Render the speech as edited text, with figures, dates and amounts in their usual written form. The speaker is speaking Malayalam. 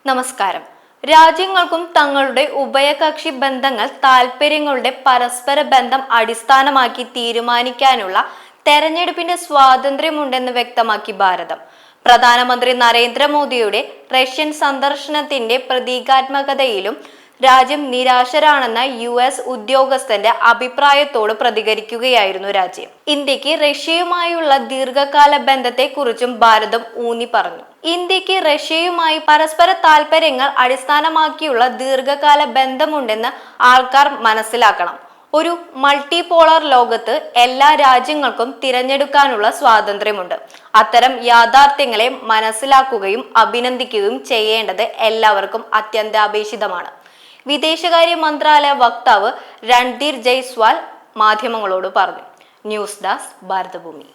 നമസ്കാരം. രാജ്യങ്ങൾക്കും തങ്ങളുടെ ഉഭയകക്ഷി ബന്ധങ്ങൾ താൽപര്യങ്ങളുടെ പരസ്പര ബന്ധം അടിസ്ഥാനമാക്കി തീരുമാനിക്കാനുള്ള തെരഞ്ഞെടുപ്പിന്റെ സ്വാതന്ത്ര്യമുണ്ടെന്ന് വ്യക്തമാക്കി ഭാരതം. പ്രധാനമന്ത്രി നരേന്ദ്രമോദിയുടെ റഷ്യൻ സന്ദർശനത്തിന്റെ പ്രതീകാത്മകതയിലും രാജ്യം നിരാശരാണെന്ന US ഉദ്യോഗസ്ഥന്റെ അഭിപ്രായത്തോട് പ്രതികരിക്കുകയായിരുന്നു രാജ്യം. ഇന്ത്യക്ക് റഷ്യയുമായുള്ള ദീർഘകാല ബന്ധത്തെക്കുറിച്ചും ഭാരതം ഊന്നി പറഞ്ഞു. ഇന്ത്യക്ക് റഷ്യയുമായി പരസ്പര താൽപര്യങ്ങൾ അടിസ്ഥാനമാക്കിയുള്ള ദീർഘകാല ബന്ധമുണ്ടെന്ന് ആൾക്കാർ മനസ്സിലാക്കണം. ഒരു മൾട്ടിപോളർ ലോകത്ത് എല്ലാ രാജ്യങ്ങൾക്കും തിരഞ്ഞെടുക്കാനുള്ള സ്വാതന്ത്ര്യമുണ്ട്. അത്തരം യാഥാർത്ഥ്യങ്ങളെ മനസ്സിലാക്കുകയും അഭിനന്ദിക്കുകയും ചെയ്യേണ്ടത് എല്ലാവർക്കും അത്യന്താപേക്ഷിതമാണ്. വിദേശകാര്യ മന്ത്രാലയ വക്താവ് രൺധീർ ജയ്സ്വാൾ മാധ്യമങ്ങളോട് പറഞ്ഞു. News desk Bharathabhoomi.